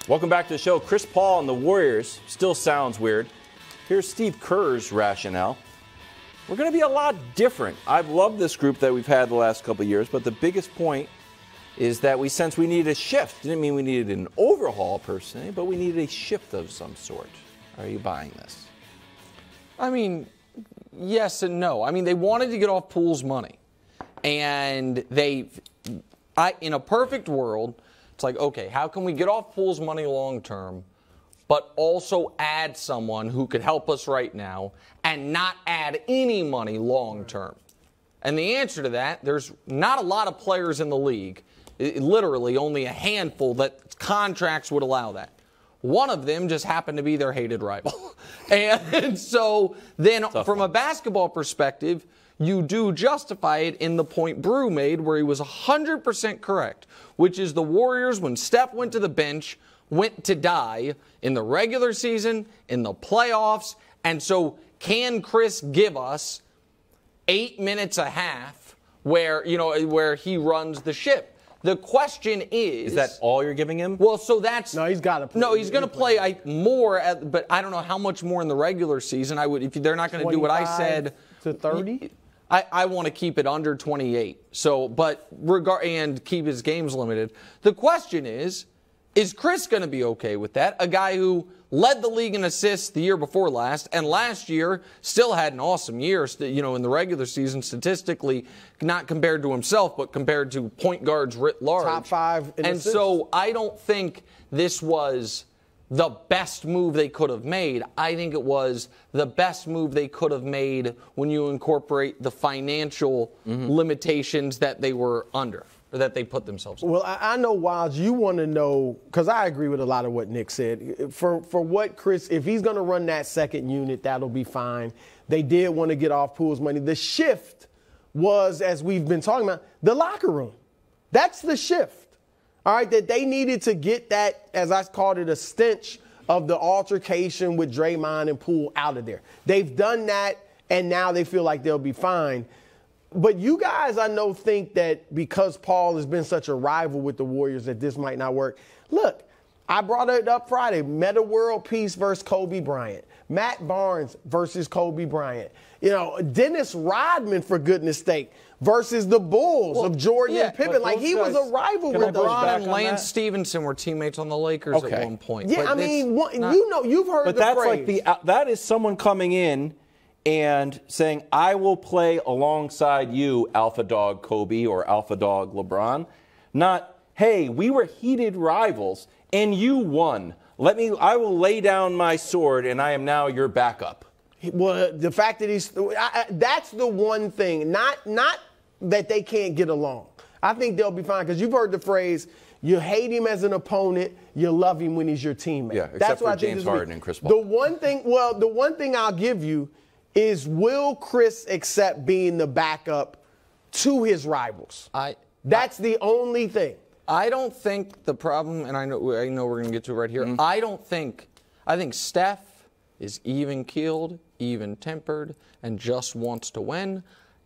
Welcome back to the show. Chris Paul and the Warriors still sounds weird. Here's Steve Kerr's rationale. We're going to be a lot different. I've loved this group that we've had the last couple of years, but the biggest point is that we sense we need a shift. Didn't mean we needed an overhaul per se, but we needed a shift of some sort. Are you buying this? I mean, yes and no. I mean, they wanted to get off Poole's money. And in a perfect world, it's like, okay, how can we get off Poole's money long term, but also add someone who could help us right now and not add any money long term? And the answer to that, there's not a lot of players in the league, literally only a handful that contracts would allow that. One of them just happened to be their hated rival. And so then from a basketball perspective, you do justify it in the point Brew made where he was 100% correct, which is the Warriors, when Steph went to the bench, went to die in the regular season, in the playoffs. And so can Chris give us 8 minutes a half where he runs the ship? The question is that all you're giving him? Well, so that's no. He's got to play. No, he's going to play more, but I don't know how much more in the regular season. I would if they're not going to do what I said to 30. I want to keep it under 28. So, and keep his games limited. The question is Chris going to be okay with that? A guy who led the league in assists the year before last, and last year still had an awesome year, in the regular season statistically, not compared to himself, but compared to point guards writ large. Top 5 in assists. So I don't think this was the best move they could have made. I think it was the best move they could have made when you incorporate the financial limitations that they were under, or that they put themselves in. Well, I know, Wiles, you want to know, because I agree with a lot of what Nick said. For what Chris, if he's going to run that second unit, that'll be fine. They did want to get off Poole's money. The shift was, as we've been talking about, the locker room. That's the shift. All right, that they needed to get that, as I called it, a stench of the altercation with Draymond and Poole out of there. They've done that, and now they feel like they'll be fine. But you guys, I know, think that because Paul has been such a rival with the Warriors that this might not work. Look, I brought it up Friday. Meta World Peace versus Kobe Bryant. Matt Barnes versus Kobe Bryant. Dennis Rodman, for goodness sake, versus the Bulls of Jordan and Pippen. Like, he was a rival with those guys. And Lance Stevenson were teammates on the Lakers at one point. Yeah, you've heard the phrase. That is someone coming in and saying, I will play alongside you, Alpha Dog Kobe or Alpha Dog LeBron. Not, hey, we were heated rivals and you won. I will lay down my sword and I am now your backup. Well, the fact that that's the one thing, not that they can't get along. I think they'll be fine, because you've heard the phrase, you hate him as an opponent, you love him when he's your teammate. Yeah, except for James Harden and Chris Paul. The one thing I'll give you is, will Chris accept being the backup to his rivals? That's the only thing. I don't think the problem, and I know we're going to get to it right here. I think Steph is even-keeled, even-tempered, and just wants to win.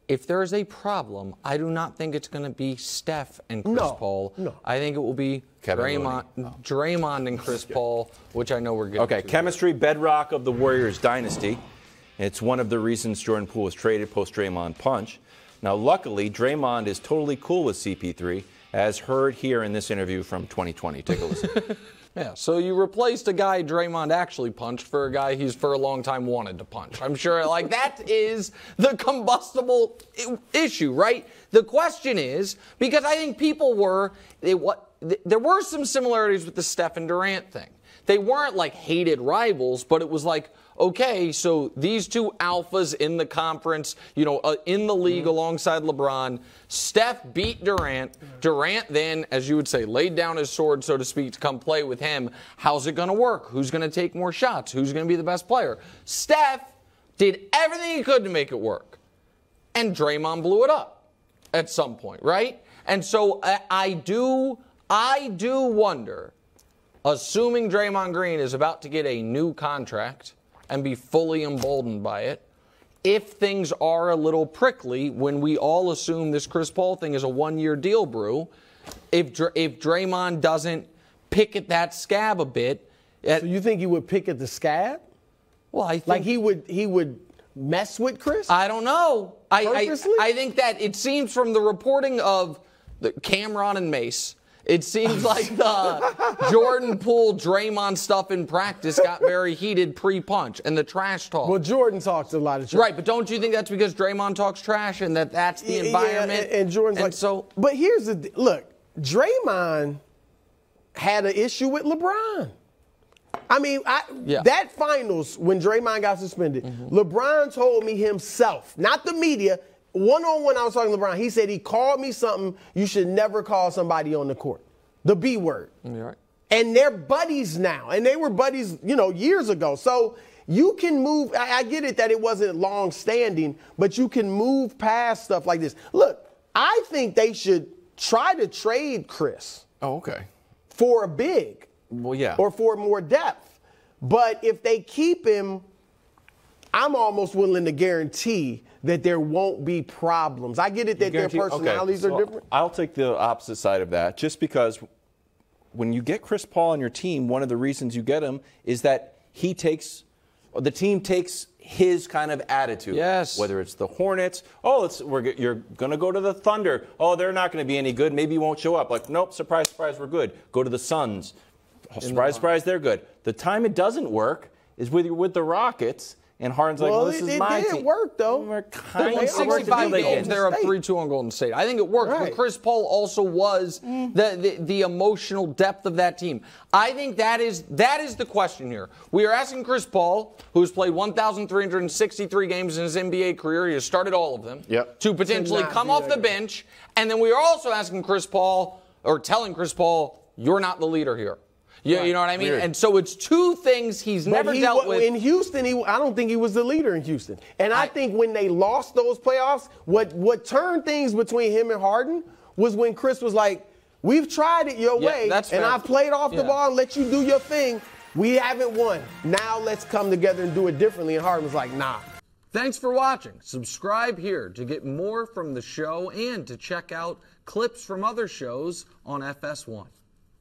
If there is a problem, I do not think it's going to be Steph and Chris Paul. No. I think it will be Draymond and Chris Paul, which I know we're getting to. Okay, chemistry, bedrock of the Warriors dynasty. It's one of the reasons Jordan Poole was traded post-Draymond punch. Now, luckily, Draymond is totally cool with CP3, as heard here in this interview from 2020. Take a listen. Yeah, so you replaced a guy Draymond actually punched for a guy he's for a long time wanted to punch. I'm sure, that is the combustible issue, right? The question is, because I think people there were some similarities with the Steph and Durant thing. They weren't like hated rivals, but it was like, okay, so these two alphas in the conference, in the league alongside LeBron. Steph beat Durant. Durant then, as you would say, laid down his sword, so to speak, to come play with him. How's it going to work? Who's going to take more shots? Who's going to be the best player? Steph did everything he could to make it work. And Draymond blew it up at some point, right? And so I do wonder, assuming Draymond Green is about to get a new contract and be fully emboldened by it, if things are a little prickly, when we all assume this Chris Paul thing is a one-year deal, Brew, if Draymond doesn't pick at that scab a bit. So you think he would pick at the scab? Well, I think Like he would mess with Chris? I don't know. Purposely? I think that it seems from the reporting of Cameron and Mace, it seems like the Jordan Poole, Draymond stuff in practice got very heated pre-punch, and the trash talk. Well, Jordan talks a lot of trash. Right, but don't you think that's because Draymond talks trash and that's the environment? Yeah, and Jordan's like, so. But here's the look, Draymond had an issue with LeBron. I mean, that finals when Draymond got suspended, LeBron told me himself, not the media, one-on-one I was talking to LeBron. He said he called me something you should never call somebody on the court. The B word. Right. And they're buddies now. And they were buddies, years ago. So you can move. I get it that it wasn't long standing, but you can move past stuff like this. Look, I think they should try to trade Chris. Oh, okay. For a big. Well, yeah. Or for more depth. But if they keep him, I'm almost willing to guarantee that there won't be problems. I get it that their personalities are different. I'll take the opposite side of that, just because when you get Chris Paul on your team, one of the reasons you get him is that the team takes his kind of attitude. Yes. Whether it's the Hornets, you're going to go to the Thunder. Oh, they're not going to be any good. Maybe you won't show up. Like, nope, surprise, surprise, we're good. Go to the Suns. Surprise, surprise, they're good. The time it doesn't work is with the Rockets. And Harden's like, this is my team. It did work, though. We're They won 65 games. They're up 3-2 on Golden State. I think it worked, but Chris Paul also was the emotional depth of that team. I think that is the question here. We are asking Chris Paul, who's played 1,363 games in his NBA career, he has started all of them, to potentially come off the bench. And then we are also asking Chris Paul, or telling Chris Paul, you're not the leader here. You know what I mean? Weird. And so it's two things he's never dealt with. In Houston, I don't think he was the leader in Houston. And I think when they lost those playoffs, what turned things between him and Harden was when Chris was like, we've tried it your way, and I've played off the ball and let you do your thing. We haven't won. Now let's come together and do it differently. And Harden was like, nah. Thanks for watching. Subscribe here to get more from the show and to check out clips from other shows on FS1.